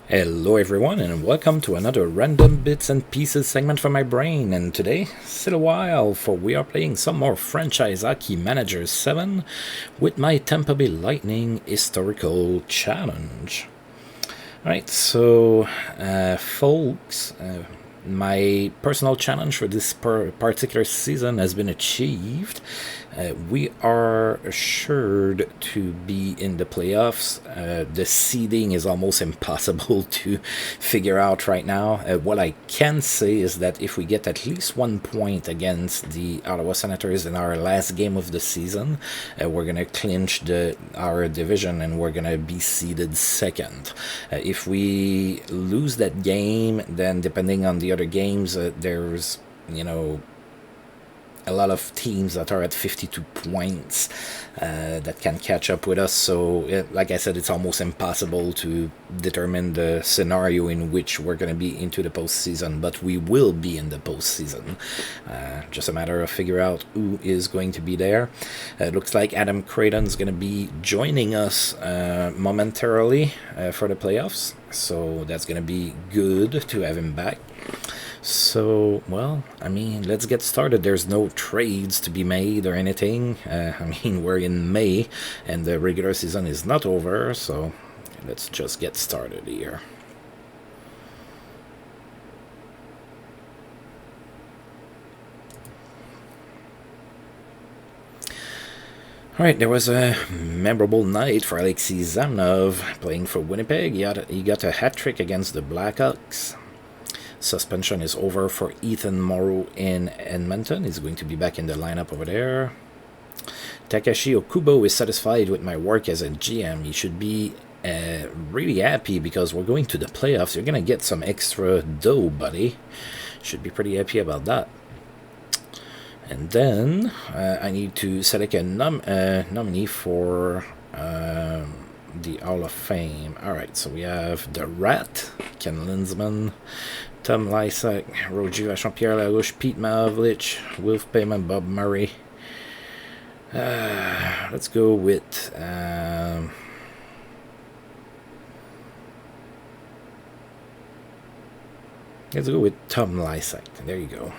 Hello everyone and welcome to another random bits and pieces segment from my brain, and today, still a while, for we are playing some more Franchise Hockey Manager 7 with my Tampa Bay Lightning Historical Challenge. Alright, so folks, my personal challenge for this particular season has been achieved. We are assured to be in the playoffs. The seeding is almost impossible to figure out right now. What I can say is that if we get at least 1 point against the Ottawa Senators in our last game of the season, we're going to clinch our division and we're going to be seeded second. If we lose that game, then depending on the other games, there's, a lot of teams that are at 52 points that can catch up with us. So, like I said, it's almost impossible to determine the scenario in which we're going to be into the postseason, but we will be in the postseason. Just a matter of figure out who is going to be there. It looks like Adam Creighton's going to be joining us momentarily for the playoffs, so that's going to be good to have him back. So, well, let's get started. There's no trades to be made or anything. We're in May, and the regular season is not over, so let's just get started here. Alright, there was a memorable night for Alexei Zamnov playing for Winnipeg. He got a hat-trick against the Blackhawks. Suspension is over for Ethan Moreau in Edmonton. He's going to be back in the lineup over there. Takashi Okubo is satisfied with my work as a GM. He should be really happy because we're going to the playoffs. You're going to get some extra dough, buddy. Should be pretty happy about that. And then I need to select a nominee for the Hall of Fame. Alright, so we have the Rat, Ken Linsman, Tom Lysak, Roger Vachon, Pierre Larouche, Pete Mahovlich, Wolf Payman, Bob Murray. Let's go with Tom Lysak. There you go.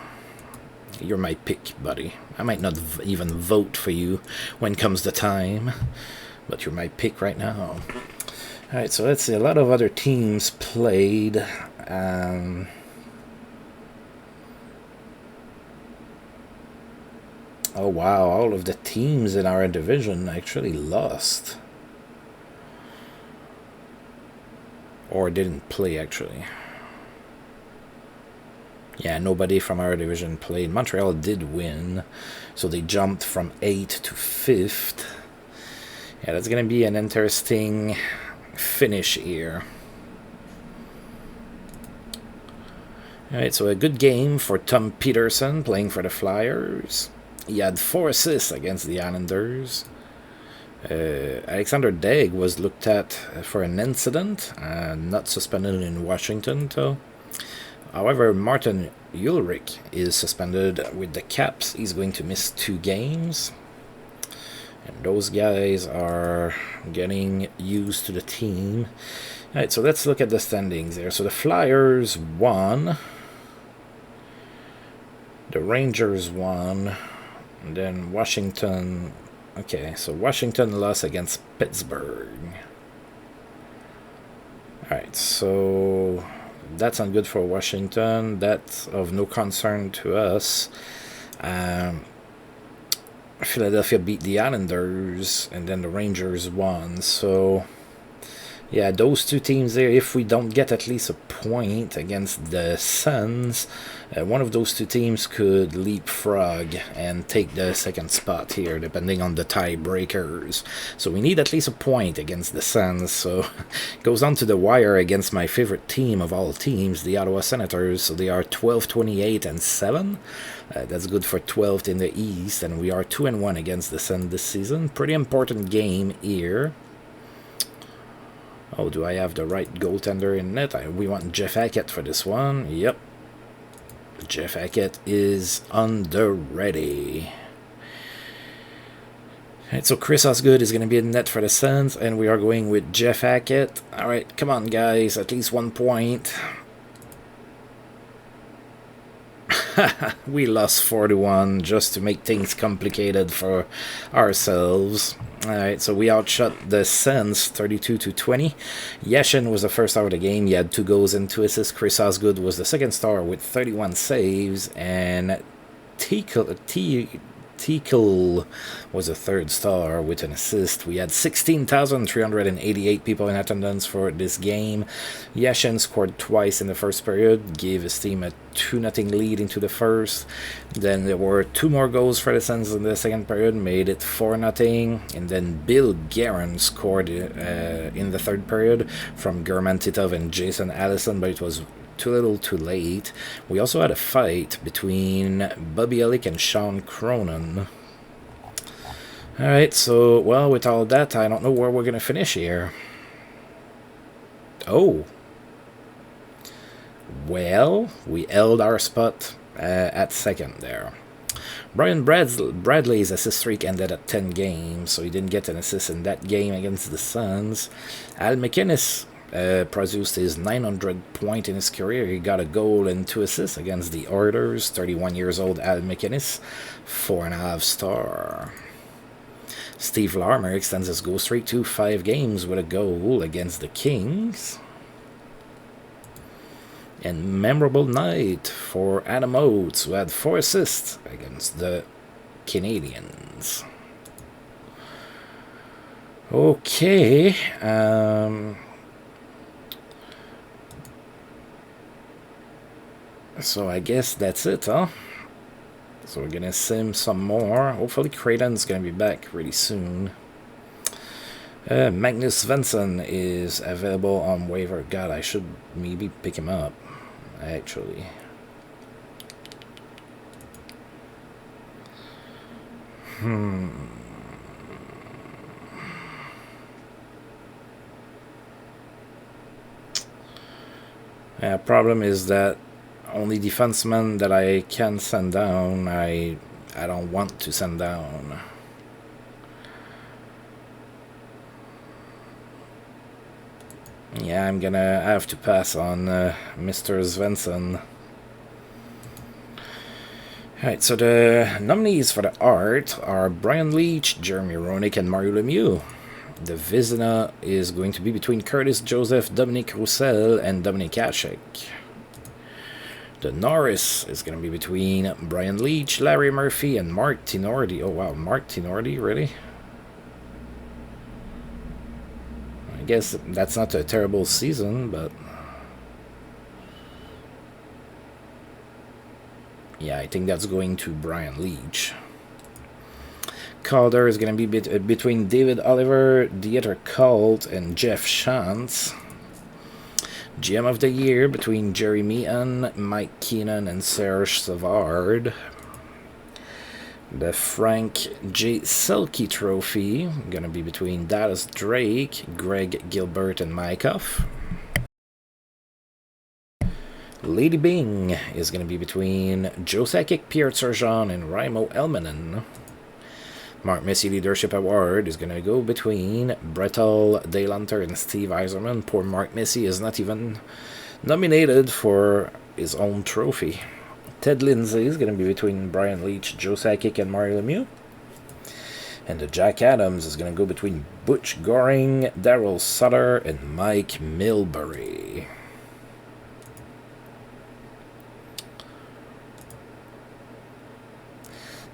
You're my pick, buddy. I might not even vote for you when comes the time, but you're my pick right now. Alright, so let's see. A lot of other teams played. Oh wow, all of the teams in our division actually lost. Or didn't play, actually. Yeah, nobody from our division played. Montreal did win, so they jumped from 8th to 5th. Yeah, that's going to be an interesting finish here. Alright, so a good game for Tom Peterson playing for the Flyers. He had 4 assists against the Islanders. Alexander Daigle was looked at for an incident, not suspended in Washington, though. However, Martin Ulrich is suspended with the Caps. He's going to miss 2 games. And those guys are getting used to the team. Alright, so let's look at the standings there. So the Flyers won. The Rangers won. And then Washington. Okay, so Washington lost against Pittsburgh. Alright, so that's not good for Washington. That's of no concern to us. Philadelphia beat the Islanders, and then the Rangers won. So, yeah, those 2 teams there, if we don't get at least a point against the Suns, one of those 2 teams could leapfrog and take the second spot here, depending on the tiebreakers. So we need at least a point against the Suns. So it goes on to the wire against my favorite team of all teams, the Ottawa Senators. So they are 12, 28, and 7. That's good for 12th in the East, and we are 2-1 against the Sun this season. Pretty important game here. Oh, do I have the right goaltender in net? We want Jeff Hackett for this one. Yep. Jeff Hackett is on the ready. Alright, so Chris Osgood is going to be in net for the Suns, and we are going with Jeff Hackett. Alright, come on, guys, at least 1 point. We lost 4-1 just to make things complicated for ourselves. Alright, so we outshot the Suns 32-20. Yashin was the first star of the game. He had 2 goals and 2 assists. Chris Osgood was the second star with 31 saves. And Teakle was a third star with an assist. We had 16,388 people in attendance for this game. Yashin scored twice in the first period, gave his team a 2-0 lead into the first. Then there were 2 more goals for the Suns in the second period, made it 4-0. And then Bill Guerin scored in the third period from German Titov and Jason Allison, but it was too little too late. We also had a fight between Bobby Elick and Sean Cronin. Alright, so, well, with all that, I don't know where we're going to finish here. Oh. Well, we held our spot at second there. Brian Bradley's assist streak ended at 10 games, so he didn't get an assist in that game against the Suns. Al McInnes produced his 900th point in his career. He got a goal and 2 assists against the Oilers. 31 years old Al McInnes, 4.5 star. Steve Larmer extends his goal streak to 5 games with a goal against the Kings. And memorable night for Adam Oates, who had 4 assists against the Canadians. Okay, so I guess that's it, huh? So we're gonna sim some more. Hopefully Creighton's gonna be back really soon. Magnus Svensson is available on waiver. God, I should maybe pick him up, actually. Problem is that only defensemen that I can send down, I don't want to send down. Yeah, I'm gonna have to pass on Mr. Svensson. Alright, so the nominees for the art are Brian Leach, Jeremy Roenick, and Mario Lemieux. The Vizina is going to be between Curtis Joseph, Dominic Roussel, and Dominic Hasek. The Norris is going to be between Brian Leach, Larry Murphy, and Mark Tinordi. Oh wow, Mark Tinordi, really? I guess that's not a terrible season, but... yeah, I think that's going to Brian Leach. Calder is going to be between David Oliver, Dieter Colt, and Jeff Shantz. GM of the Year between Jerry Meehan, Mike Keenan, and Serge Savard. The Frank J. Selke Trophy going to be between Dallas Drake, Greg Gilbert, and Mike Huff. Lady Bing is going to be between Joe Sakic, Pierre Turgeon, and Raimo Elmanen. Mark Messier Leadership Award is going to go between Bretal Daylunter and Steve Eiserman. Poor Mark Messier is not even nominated for his own trophy. Ted Lindsay is going to be between Brian Leach, Joe Sakic, and Mario Lemieux. And the Jack Adams is going to go between Butch Goring, Daryl Sutter, and Mike Milbury.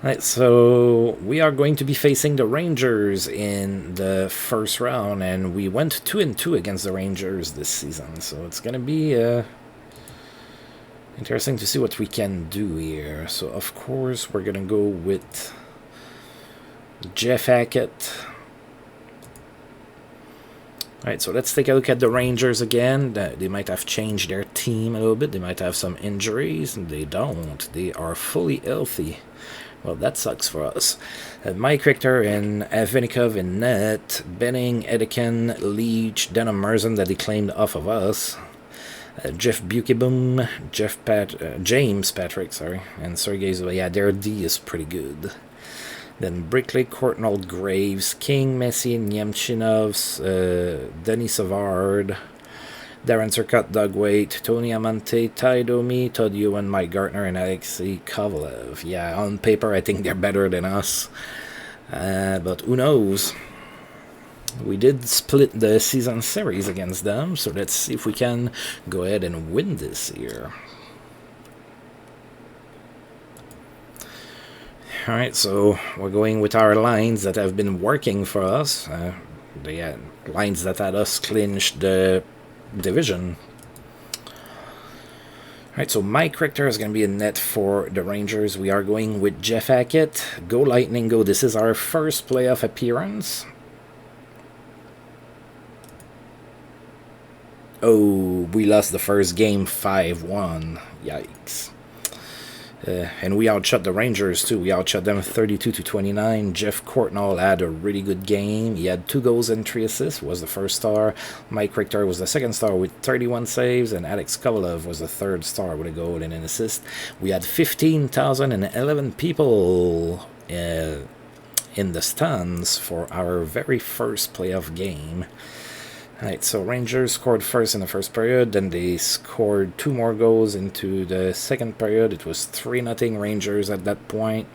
Right, so we are going to be facing the Rangers in the first round, and we went 2-2 against the Rangers this season, so it's going to be interesting to see what we can do here. So, of course, we're going to go with Jeff Hackett. Alright, so let's take a look at the Rangers again. They might have changed their team a little bit. They might have some injuries, and they don't. They are fully healthy. Well, that sucks for us. Mike Richter and Avnikov in net. Benning, Edikin, Leach, Denham Merzen that he claimed off of us. Jeff Bukeboom, James Patrick, and Sergei Zola. Yeah, their D is pretty good. Then Brickley, Courtnall, Graves, King, Messi, Niemchinov, Denis Savard, Darren Turcotte, Doug Waite, Tony Amante, Ty Domi, Todd Ewan, Mike Gartner, and Alexei Kovalev. Yeah, on paper I think they're better than us, but who knows? We did split the season series against them, so let's see if we can go ahead and win this year. Alright, so we're going with our lines that have been working for us. The lines that had us clinch the division. Alright, so Mike Richter is going to be in net for the Rangers. We are going with Jeff Hackett. Go Lightning, go. This is our first playoff appearance. Oh, we lost the first game 5-1. Yikes. And we outshot the Rangers too. We outshot them 32-29. Jeff Courtnall had a really good game. He had 2 goals and 3 assists. Was the first star. Mike Richter was the second star with 31 saves, and Alex Kovalev was the third star with a goal and an assist. We had 15,011 people in the stands for our very first playoff game. Alright, so Rangers scored first in the first period, then they scored 2 more goals into the second period. It was 3-0 Rangers at that point.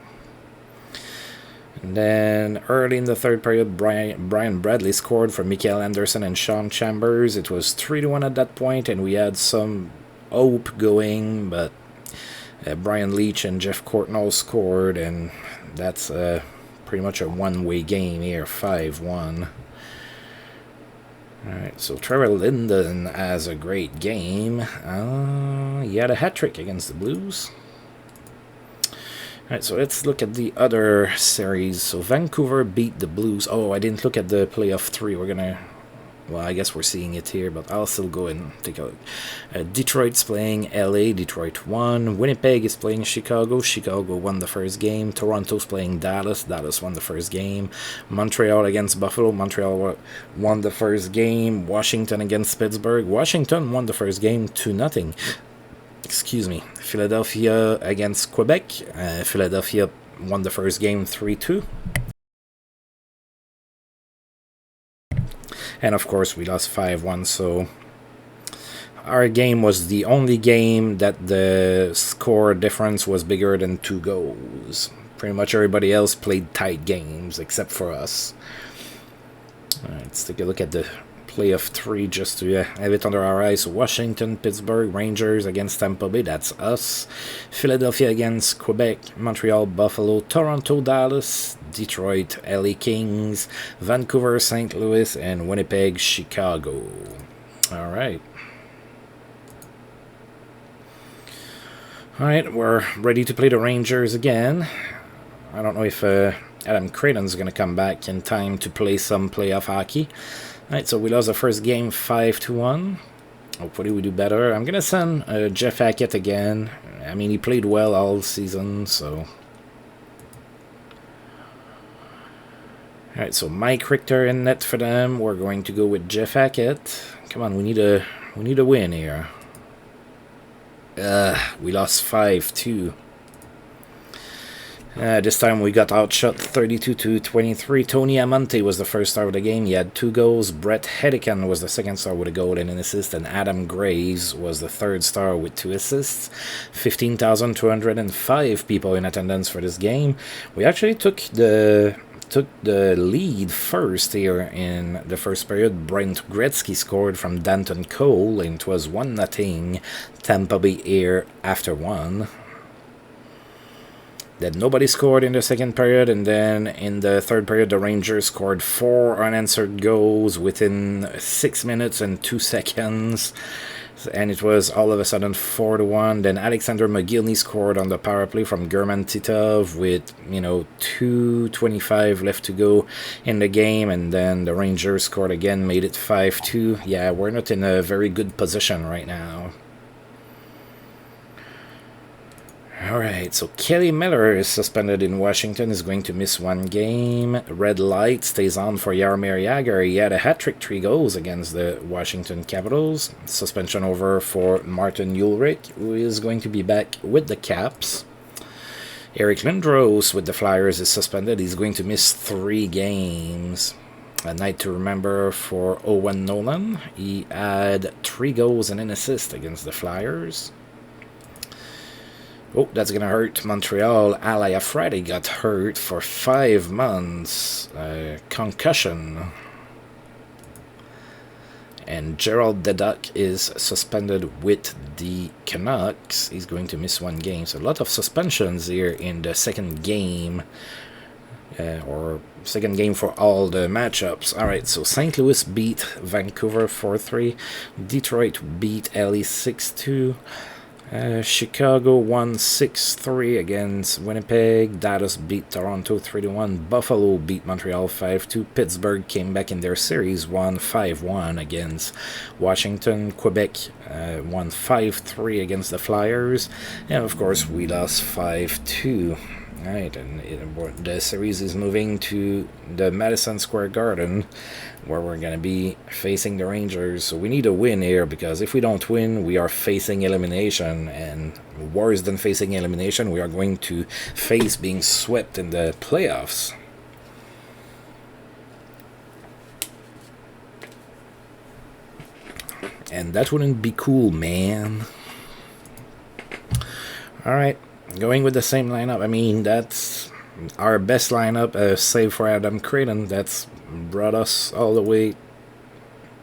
And then early in the third period, Brian Bradley scored for Mikael Anderson and Sean Chambers. It was 3-1 at that point, and we had some hope going, but Brian Leach and Jeff Courtnall scored, and that's pretty much a one-way game here, 5-1. Alright, so Trevor Linden has a great game. He had a hat-trick against the Blues. Alright, so let's look at the other series. So Vancouver beat the Blues. Oh, I didn't look at the playoff 3. We're gonna... Well, I guess we're seeing it here, but I'll still go and take a look. Detroit's playing LA. Detroit won. Winnipeg is playing Chicago. Chicago won the first game. Toronto's playing Dallas. Dallas won the first game. Montreal against Buffalo. Montreal won the first game. Washington against Pittsburgh. Washington won the first game 2-0. Excuse me. Philadelphia against Quebec. Philadelphia won the first game 3-2. And of course we lost 5-1, so our game was the only game that the score difference was bigger than 2 goals. Pretty much everybody else played tight games except for us. Alright, let's take a look at the playoff 3 just to have it under our eyes. So Washington, Pittsburgh, Rangers against Tampa Bay, that's us. Philadelphia against Quebec, Montreal, Buffalo, Toronto, Dallas, Detroit, LA Kings, Vancouver, St. Louis, and Winnipeg, Chicago. Alright. Alright, we're ready to play the Rangers again. I don't know if Adam Creighton's going to come back in time to play some playoff hockey. Alright, so we lost the first game 5-1. Hopefully we do better. I'm going to send Jeff Hackett again. I mean, he played well all season, so... Alright, so Mike Richter in net for them. We're going to go with Jeff Hackett. Come on, we need a win here. We lost 5-2. This time we got outshot 32-23. Tony Amante was the first star of the game. He had 2 goals. Brett Hedican was the second star with a goal and an assist. And Adam Graves was the third star with 2 assists. 15,205 people in attendance for this game. We actually took the lead first here in the first period. Brent Gretzky scored from Danton Cole, and it was 1-0 Tampa Bay here after 1. Then nobody scored in the second period, and then in the third period the Rangers scored 4 unanswered goals within 6 minutes and 2 seconds. And it was all of a sudden 4-1. Then Alexander McGillney scored on the power play from German Titov with, 2:25 left to go in the game. And then the Rangers scored again, made it 5-2. Yeah, we're not in a very good position right now. Alright, so Kelly Miller is suspended in Washington, is going to miss 1 game. Red light stays on for Jaromir Jagr. He had a hat-trick, 3 goals against the Washington Capitals. Suspension over for Martin Ulrich, who is going to be back with the Caps. Eric Lindros with the Flyers is suspended. He's going to miss 3 games. A night to remember for Owen Nolan. He had 3 goals and an assist against the Flyers. Oh, that's going to hurt Montreal. Ali Afradi got hurt for 5 months. Concussion. And Gerald Deduck is suspended with the Canucks. He's going to miss 1 game. So a lot of suspensions here in the second game. Or second game for all the matchups. Alright, so St. Louis beat Vancouver 4-3. Detroit beat LA 6-2. Chicago won 6-3 against Winnipeg. Dallas beat Toronto 3-1. Buffalo beat Montreal 5-2. Pittsburgh came back in their series, won 5-1 against Washington. Quebec won 5-3 against the Flyers. And of course, we lost 5-2. Right, and the series is moving to the Madison Square Garden, where we're going to be facing the Rangers. So we need a win here, because if we don't win, we are facing elimination. And worse than facing elimination, we are going to face being swept in the playoffs. And that wouldn't be cool, man. Alright. Going with the same lineup. I mean, that's our best lineup, save for Adam Creighton. That's brought us all the way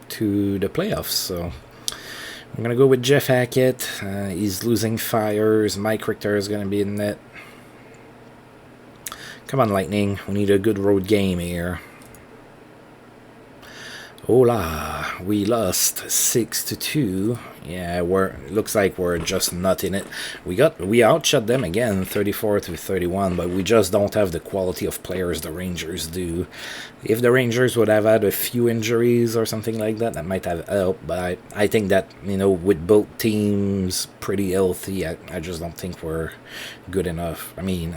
to the playoffs. So I'm going to go with Jeff Hackett. He's losing fires. Mike Richter is going to be in net. Come on, Lightning. We need a good road game here. Hola, we lost 6-2. Yeah, looks like we're just not in it. We outshot them again, 34-31, but we just don't have the quality of players the Rangers do. If the Rangers would have had a few injuries or something like that, that might have helped. But I think that, with both teams pretty healthy, I just don't think we're good enough. I mean,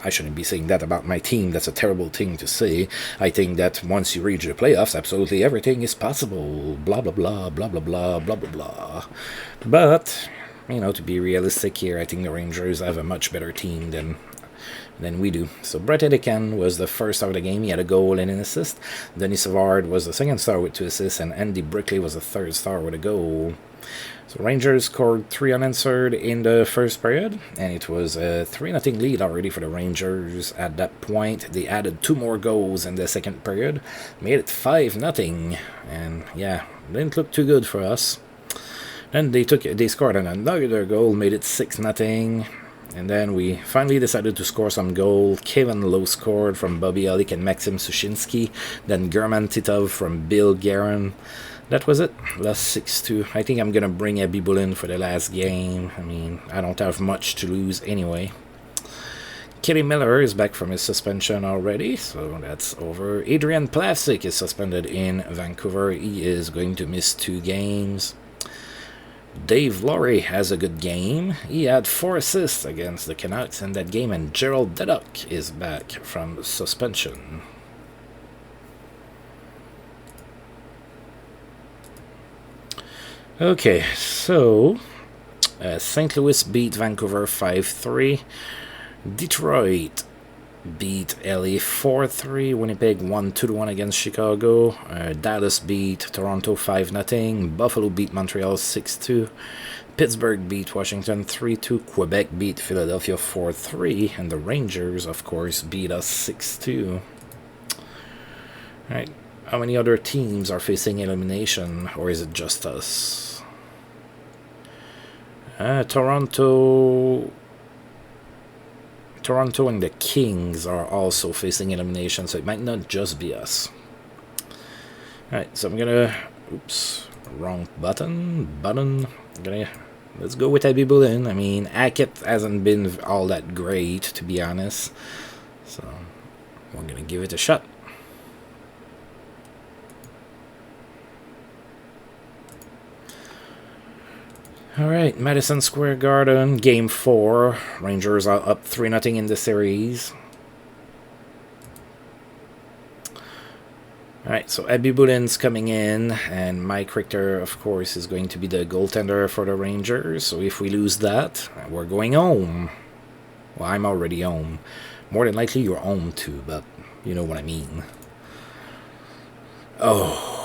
I shouldn't be saying that about my team. That's a terrible thing to say. I think that once you reach the playoffs, absolutely everything is possible. Blah, blah, blah, blah, blah, blah, blah, blah, blah. But, to be realistic here, I think the Rangers have a much better team than we do. So Brett Edikan was the first star of the game. He had a goal and an assist. Denis Savard was the second star with 2 assists, and Andy Brickley was the third star with a goal. So Rangers scored 3 unanswered in the first period, and it was a 3-0 lead already for the Rangers at that point. They added 2 more goals in the second period, made it 5-0, and yeah, didn't look too good for us. Then they scored another goal, made it 6-0, and then we finally decided to score some goal. Kevin Lowe scored from Bobby Alec and Maxim Sushinsky, then German Titov from Bill Guerin. That was it. Lost 6-2. I think I'm going to bring Abby Bullen for the last game. I mean, I don't have much to lose anyway. Kelly Miller is back from his suspension already, so that's over. Adrian Plavsic is suspended in Vancouver. He is going to miss 2 games. Dave Laurie has a good game. He had 4 assists against the Canucks in that game, and Gerald Deduck is back from suspension. Okay, so St. Louis beat Vancouver 5-3. Detroit beat LA 4-3. Winnipeg won 2-1 against Chicago. Dallas beat Toronto 5-0. Buffalo beat Montreal 6-2. Pittsburgh beat Washington 3-2. Quebec beat Philadelphia 4-3. And the Rangers, of course, beat us 6-2. Alright. How many other teams are facing elimination, or is it just us? Toronto and the Kings are also facing elimination, so it might not just be us. Alright, so I'm gonna... Oops, wrong button. Let's go with Abby Bullen. I mean, Hackett hasn't been all that great, to be honest. So, we're gonna give it a shot. Alright, Madison Square Garden, Game 4. Rangers are up 3-0 in the series. Alright, so Abby Bullen's coming in, and Mike Richter, of course, is going to be the goaltender for the Rangers. So if we lose that, we're going home. Well, I'm already home. More than likely you're home too, but you know what I mean. Oh,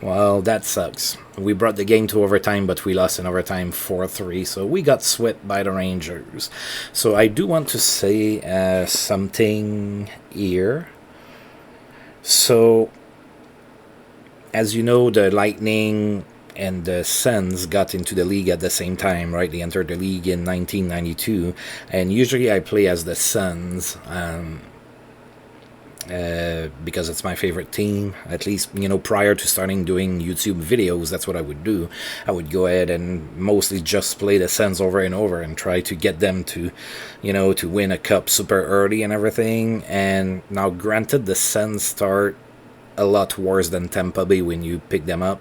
well, that sucks. We brought the game to overtime, but we lost in overtime 4-3, so we got swept by the Rangers. So I do want to say something here. So, as you know, the Lightning and the Suns got into the league at the same time, right? They entered the league in 1992, and usually I play as the Suns. Because it's my favorite team. At least, prior to starting doing YouTube videos, that's what I would do. I would go ahead and mostly just play the Suns over and over and try to get them to, to win a cup super early and everything. And now, granted, the Suns start a lot worse than Tampa Bay when you pick them up.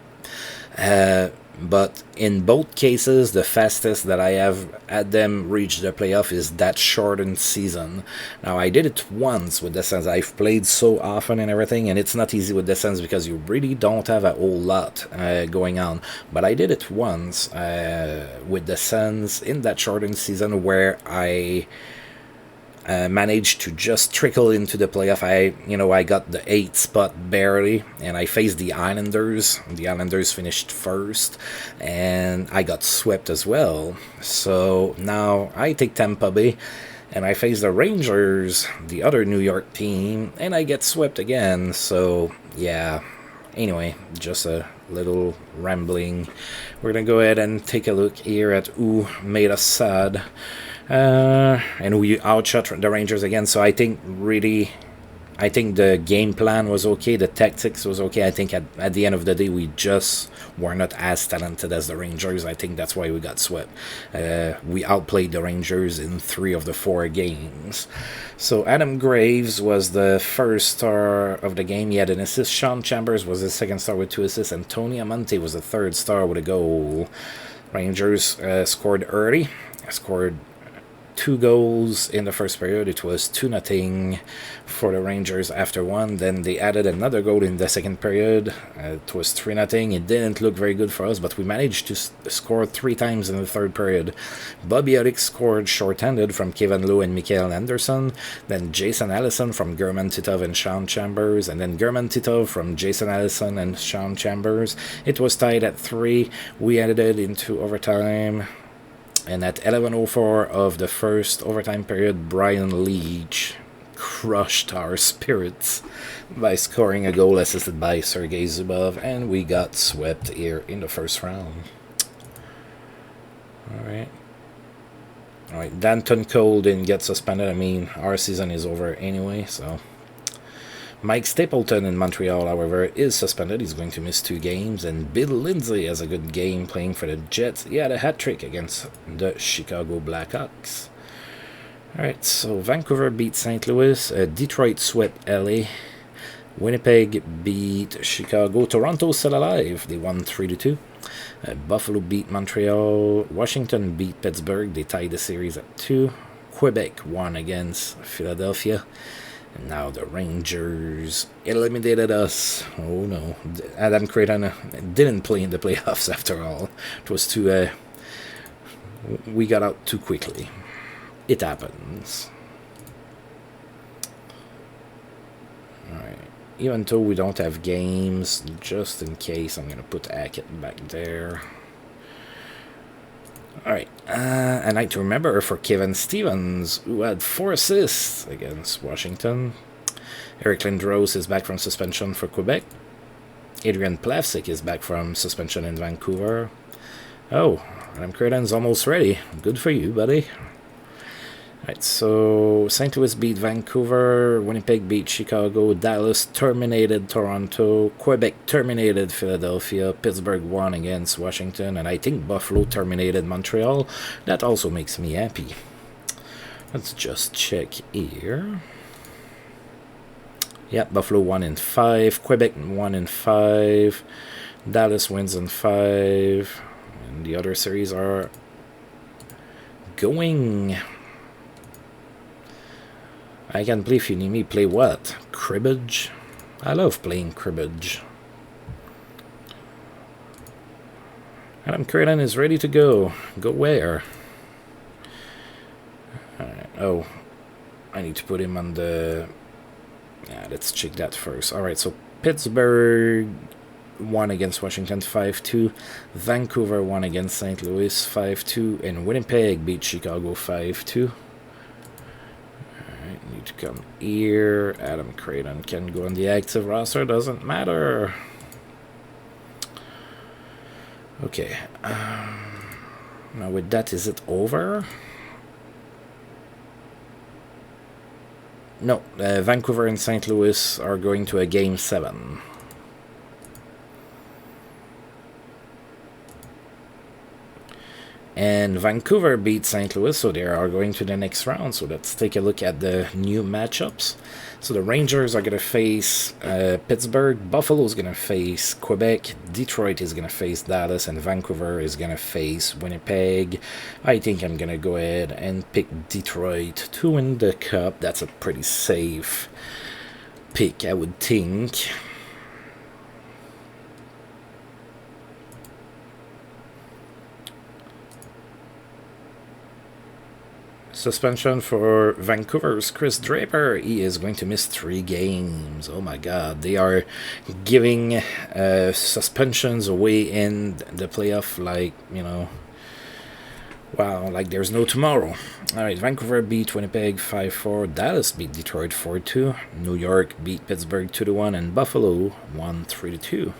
But in both cases, the fastest that I have had them reach the playoff is that shortened season. Now, I did it once with the Suns. I've played so often and everything, and it's not easy with the Suns because you really don't have a whole lot going on. But I did it once with the Suns in that shortened season where I managed to just trickle into the playoff. I got the 8th spot barely, and I faced the Islanders. The Islanders finished first, and I got swept as well. So now I take Tampa Bay, and I face the Rangers, the other New York team, and I get swept again. So yeah. Anyway, just a little rambling. We're gonna go ahead and take a look here at who made us sad. And we outshot the Rangers again, so I think the game plan was okay, the tactics was okay. I think at the end of the day, we just were not as talented as the Rangers. I think that's why we got swept. We outplayed the Rangers in 3 of the 4 games. So Adam Graves was the first star of the game. He had an assist. Sean Chambers was the second star with 2 assists, and Tony Amonte was the third star with a goal. Rangers scored early. Scored 2 goals in the first period. It was 2-0 for the Rangers after 1. Then they added another goal in the second period. It was 3-0. It didn't look very good for us, but we managed to score 3 times in the third period. Bobby Olik scored short-handed from Kevin Lowe and Mikael Anderson. Then Jason Allison from German Titov and Sean Chambers. And then German Titov from Jason Allison and Sean Chambers. It was tied at 3. We added into overtime. And at 11:04 of the first overtime period, Brian Leach crushed our spirits by scoring a goal assisted by Sergei Zubov, and we got swept here in the first round. Alright, Danton Cole didn't get suspended. I mean, our season is over anyway, so... Mike Stapleton in Montreal, however, is suspended. He's going to miss 2 games. And Bill Lindsay has a good game playing for the Jets. He had a hat-trick against the Chicago Blackhawks. Alright, so Vancouver beat St. Louis. Detroit swept LA. Winnipeg beat Chicago. Toronto's still alive. They won 3-2. Buffalo beat Montreal. Washington beat Pittsburgh. They tied the series at 2. Quebec won against Philadelphia. And now the Rangers eliminated us. Oh no. Adam Creighton didn't play in the playoffs after all. It was too... we got out too quickly. It happens. Alright. Even though we don't have games, just in case, I'm going to put Hackett back there. Alright, a night to remember for Kevin Stevens, who had 4 assists against Washington. Eric Lindros is back from suspension for Quebec. Adrian Plavsic is back from suspension in Vancouver. Oh, Adam Creighton's almost ready. Good for you, buddy. Alright, so St. Louis beat Vancouver, Winnipeg beat Chicago, Dallas terminated Toronto, Quebec terminated Philadelphia, Pittsburgh won against Washington, and I think Buffalo terminated Montreal. That also makes me happy. Let's just check here. Yep, Buffalo won in 5, Quebec won in 5, Dallas wins in 5, and the other series are going... I can't believe you need me play what? Cribbage? I love playing cribbage. Adam Creighton is ready to go. Go where? Oh, I need to put him on the... Yeah, let's check that first. Alright, so Pittsburgh won against Washington 5-2. Vancouver won against St. Louis 5-2. And Winnipeg beat Chicago 5-2. Alright, need to come here. Adam Creighton can go on the active roster. Doesn't matter. Okay. Now with that, is it over? No, Vancouver and St. Louis are going to a Game 7. And Vancouver beat St. Louis, so they are going to the next round. So let's take a look at the new matchups. So the Rangers are going to face Pittsburgh, Buffalo is going to face Quebec, Detroit is going to face Dallas, and Vancouver is going to face Winnipeg. I think I'm going to go ahead and pick Detroit to win the Cup. That's a pretty safe pick, I would think. Suspension for Vancouver's Chris Draper. He is going to miss 3 games. Oh my god. They are giving suspensions away in the playoff like, you know, wow, like there's no tomorrow. Alright, Vancouver beat Winnipeg 5-4. Dallas beat Detroit 4-2. New York beat Pittsburgh 2-1. And Buffalo won 3-2.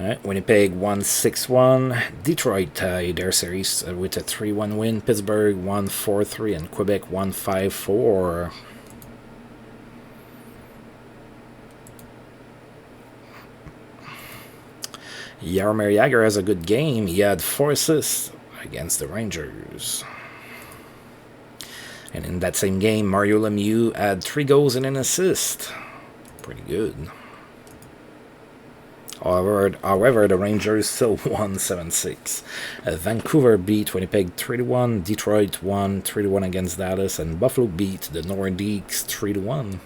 Alright, Winnipeg won 6-1. Detroit tied their series with a 3-1 win. Pittsburgh won 4-3 and Quebec won 5-4. Jaromir Jagr has a good game. He had 4 assists against the Rangers. And in that same game, Mario Lemieux had 3 goals and an assist. Pretty good. However, the Rangers still won 7-6. Vancouver beat Winnipeg 3-1. Detroit won 3-1 against Dallas. And Buffalo beat the Nordiques 3-1.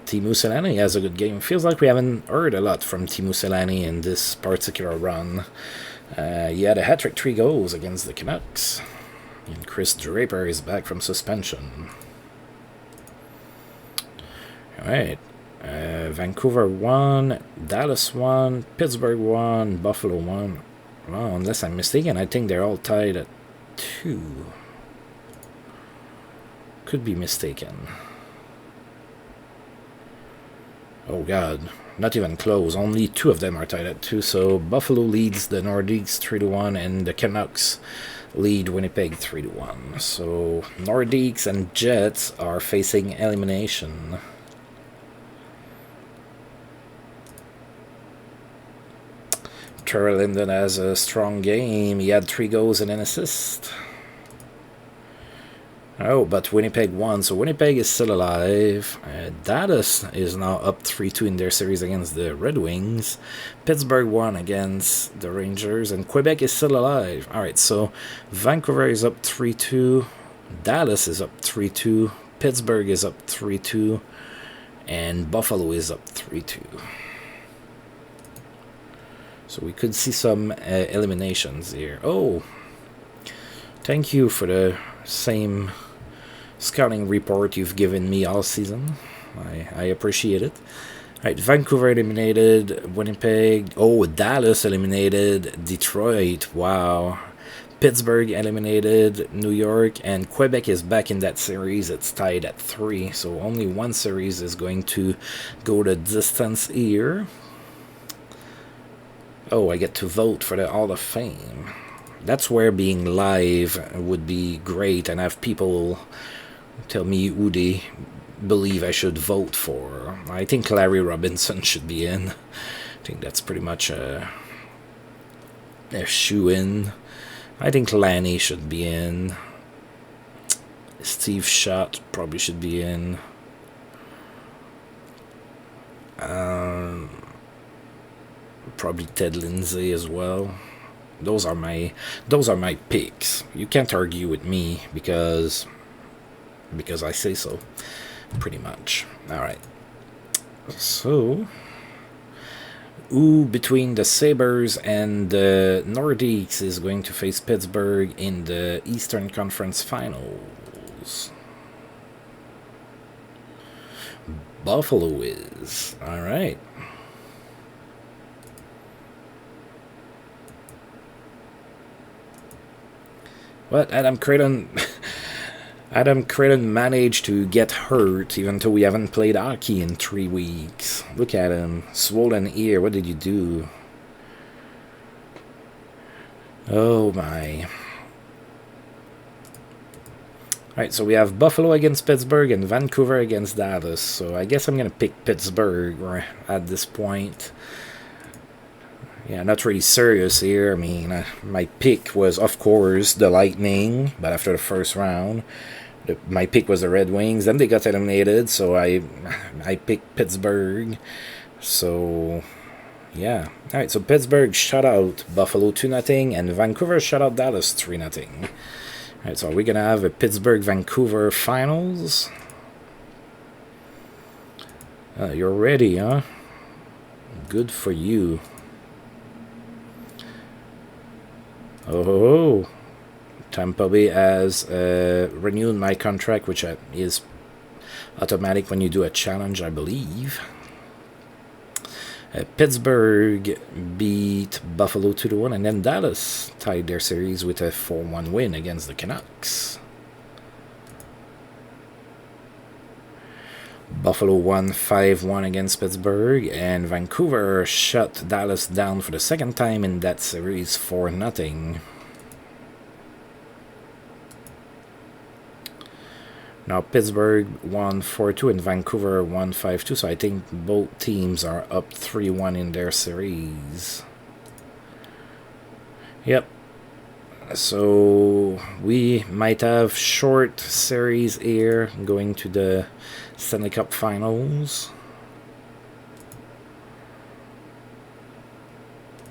Teemu Selanne has a good game. Feels like we haven't heard a lot from Teemu Selanne in this particular run. He had a hat-trick, 3 goals against the Canucks. And Chris Draper is back from suspension. Alright, Vancouver won, Dallas won, Pittsburgh won, Buffalo won. Well, unless I'm mistaken, I think they're all tied at 2. Could be mistaken. Oh god, not even close. Only 2 of them are tied at 2. So Buffalo leads the Nordiques 3-1 and the Canucks lead Winnipeg 3-1. So Nordiques and Jets are facing elimination. Terrell Linden has a strong game. He had 3 goals and an assist. Oh, but Winnipeg won, so Winnipeg is still alive. Dallas is now up 3-2 in their series against the Red Wings. Pittsburgh won against the Rangers, and Quebec is still alive. Alright, so Vancouver is up 3-2. Dallas is up 3-2. Pittsburgh is up 3-2. And Buffalo is up 3-2. So we could see some eliminations here. Oh, thank you for the same scouting report you've given me all season. I appreciate it. Right, Vancouver eliminated Winnipeg. Oh, Dallas eliminated Detroit. Wow. Pittsburgh eliminated New York, and Quebec is back in that series. It's tied at 3, so only one series is going to go the distance here. Oh, I get to vote for the Hall of Fame. That's where being live would be great and have people tell me who they believe I should vote for. I think Larry Robinson should be in. I think that's pretty much a shoe-in. I think Lanny should be in. Steve Schott probably should be in. Probably Ted Lindsay as well. Those are my picks. You can't argue with me because I say so. pretty much. All right. So, who between the Sabres and the Nordiques is going to face Pittsburgh in the Eastern Conference Finals? Buffalo is. All right. What? Adam Creighton managed to get hurt even though we haven't played hockey in 3 weeks. Look at him. Swollen ear. What did you do? Oh my. Alright, so we have Buffalo against Pittsburgh and Vancouver against Dallas. So I guess I'm going to pick Pittsburgh at this point. Yeah, not really serious here. I mean, my pick was, of course, the Lightning. But after the first round, my pick was the Red Wings. Then they got eliminated, so I picked Pittsburgh. So, yeah. Alright, so Pittsburgh shut out Buffalo 2-0, and Vancouver shut out Dallas 3-0. Alright, so are we going to have a Pittsburgh-Vancouver finals? You're ready, huh? Good for you. Oh, Tampa Bay has renewed my contract, which is automatic when you do a challenge, I believe. Pittsburgh beat Buffalo 2-1, and then Dallas tied their series with a 4-1 win against the Canucks. Buffalo won 5-1 against Pittsburgh, and Vancouver shut Dallas down for the second time in that series 4-0. Now Pittsburgh won 4-2 and Vancouver won 5-2, so I think both teams are up 3-1 in their series. Yep. So we might have short series here going to the Stanley Cup Finals.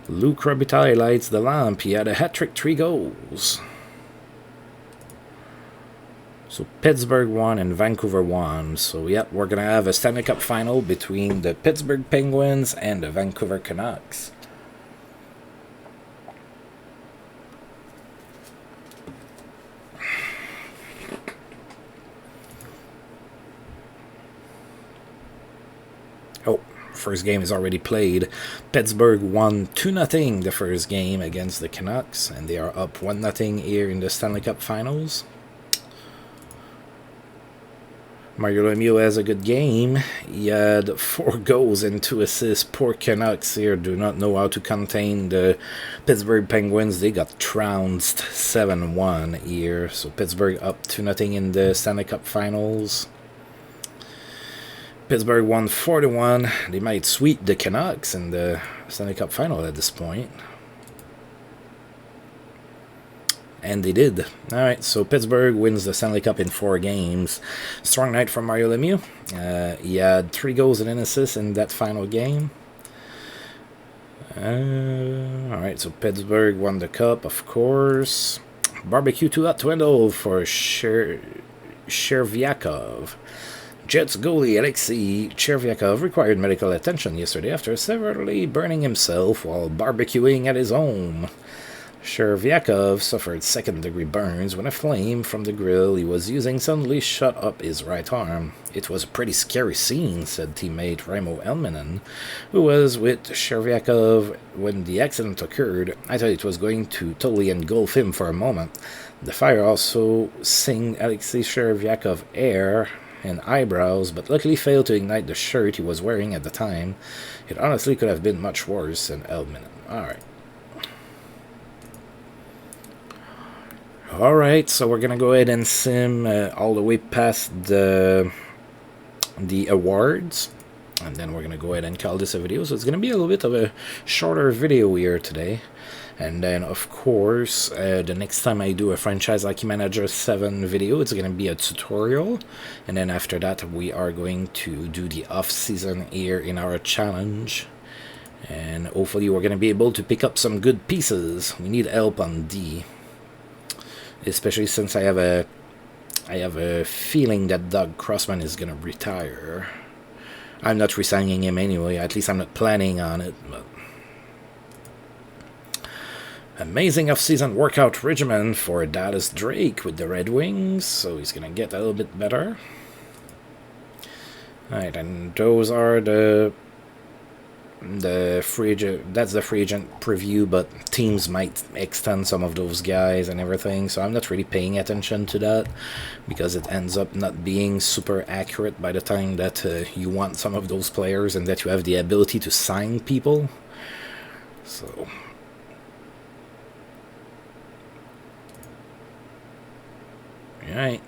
Luc Robitaille lights the lamp. He had a hat-trick, 3 goals. So Pittsburgh won and Vancouver won. So yep, we're going to have a Stanley Cup Final between the Pittsburgh Penguins and the Vancouver Canucks. Oh, first game is already played. Pittsburgh won 2-0 the first game against the Canucks, and they are up 1-0 here in the Stanley Cup Finals. Mario Lemieux has a good game. He had 4 goals and 2 assists. Poor Canucks here do not know how to contain the Pittsburgh Penguins. They got trounced 7-1 here. So Pittsburgh up 2-0 in the Stanley Cup Finals. Pittsburgh won 4-1. They might sweep the Canucks in the Stanley Cup Final at this point. And they did. Alright, so Pittsburgh wins the Stanley Cup in 4 games. Strong night from Mario Lemieux. He had 3 goals and an assist in that final game. Alright, so Pittsburgh won the cup, of course. Barbecue 2-0 for Chervyakov. Jets goalie Alexei Chervyakov required medical attention yesterday after severely burning himself while barbecuing at his home. Chervyakov suffered second-degree burns when a flame from the grill he was using suddenly shot up his right arm. It was a pretty scary scene, said teammate Raimo Elminen, who was with Chervyakov when the accident occurred. I thought it was going to totally engulf him for a moment. The fire also singed Alexei Chervyakov hair and eyebrows, but luckily failed to ignite the shirt he was wearing at the time. It honestly could have been much worse, said Elminen. Alright. Alright, so we're gonna go ahead and sim all the way past the awards, and then we're gonna go ahead and call this a video. So it's gonna be a little bit of a shorter video here today, and then of course the next time I do a Franchise Hockey Manager 7 video, it's gonna be a tutorial, and then after that we are going to do the off season here in our challenge, and hopefully we're gonna be able to pick up some good pieces. We need help on D, especially since I have a I have a feeling that Doug Crossman is going to retire. I'm not resigning him anyway. At least I'm not planning on it. But amazing off-season workout regimen for Dallas Drake with the Red Wings. So he's going to get a little bit better. Alright, and those are the free agent. That's the free agent preview, but teams might extend some of those guys and everything, so I'm not really paying attention to that because it ends up not being super accurate by the time that you want some of those players and that you have the ability to sign people. So alright,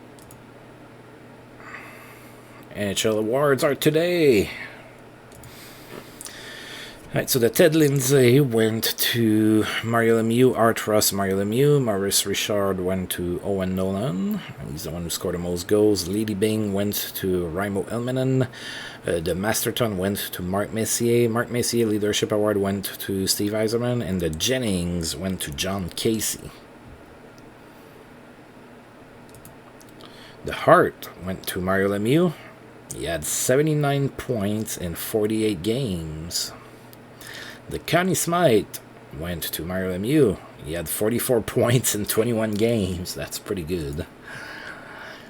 NHL awards are today. Alright, so the Ted Lindsay went to Mario Lemieux, Art Ross, Mario Lemieux. Maurice Richard went to Owen Nolan. He's the one who scored the most goals. Lady Bing went to Raimo Elmanen. The Masterton went to Mark Messier. Mark Messier Leadership Award went to Steve Yzerman. And the Jennings went to John Casey. The Hart went to Mario Lemieux. He had 79 points in 48 games. The Connie Smythe went to Mario Lemieux. He had 44 points in 21 games. That's pretty good.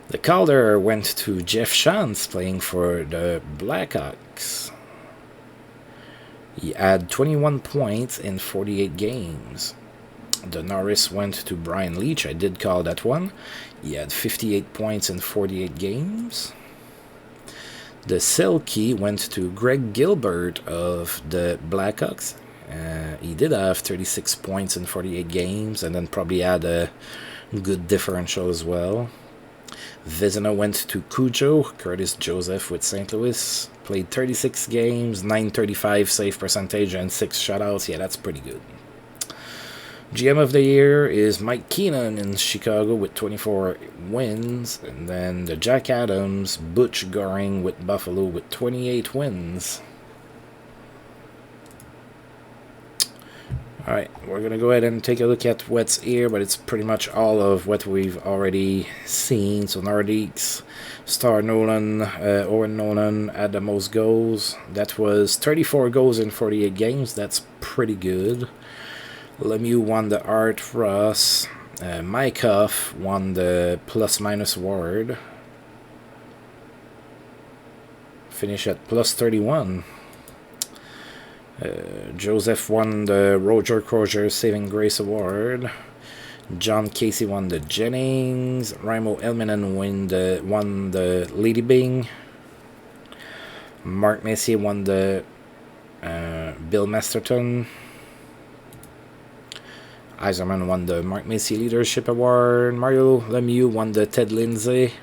The Calder went to Jeff Shantz, playing for the Blackhawks. He had 21 points in 48 games. The Norris went to Brian Leach. I did call that one. He had 58 points in 48 games. The Selke went to Greg Gilbert of the Blackhawks. He did have 36 points in 48 games and then probably had a good differential as well. Vezina went to Cujo. Curtis Joseph with St. Louis. Played 36 games, 935 save percentage, and 6 shutouts. Yeah, that's pretty good. GM of the year is Mike Keenan in Chicago with 24 wins. And then the Jack Adams, Butch Goring with Buffalo with 28 wins. Alright, we're going to go ahead and take a look at what's here, but it's pretty much all of what we've already seen. So Nordiques, Star Nolan, Owen Nolan had the most goals. That was 34 goals in 48 games. That's pretty good. Lemieux won the Art Ross. Mykoff won the plus-minus award. Finish at plus 31. Joseph won the Roger Crozier Saving Grace Award. John Casey won the Jennings. Raimo Elmanen won the Lady Bing. Mark Messier won the Bill Masterton. Yzerman won the Mark Messier Leadership Award. Mario Lemieux won the Ted Lindsay.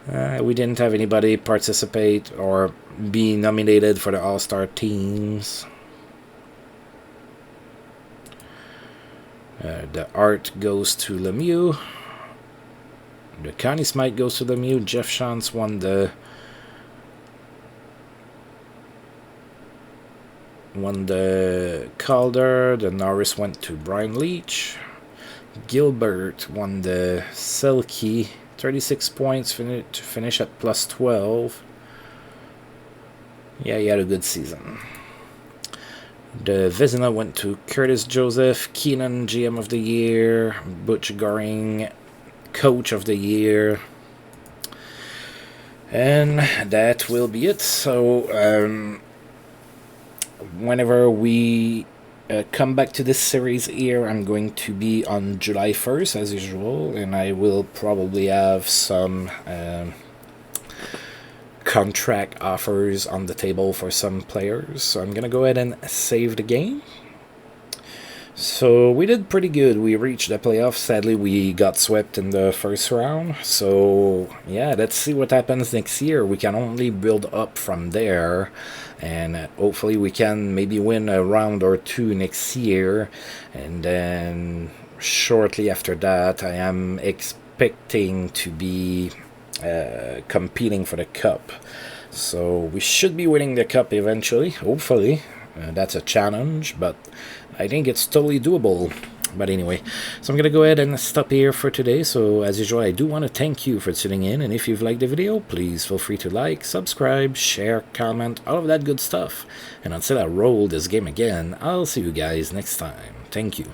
We didn't have anybody participate or be nominated for the All-Star teams. The Art goes to Lemieux. The Connie Smythe goes to Lemieux. Jeff Shantz won the Calder. The Norris went to Brian Leach. Gilbert won the Selke. 36 points to finish at plus 12. Yeah, he had a good season. The Vezina went to Curtis Joseph. Keenan, GM of the Year. Butch Goring, Coach of the Year. And that will be it. So, whenever we come back to this series here, I'm going to be on July 1st as usual, and I will probably have some contract offers on the table for some players. So I'm gonna go ahead and save the game. So we did pretty good. We reached the playoffs. Sadly, we got swept in the first round. So yeah, let's see what happens next year. We can only build up from there, and hopefully we can maybe win a round or two next year. And then shortly after that, I am expecting to be competing for the cup. So we should be winning the cup eventually, hopefully. That's a challenge, but I think it's totally doable. But anyway, so I'm going to go ahead and stop here for today. So as usual, I do want to thank you for tuning in. And if you've liked the video, please feel free to like, subscribe, share, comment, all of that good stuff. And until I roll this game again, I'll see you guys next time. Thank you.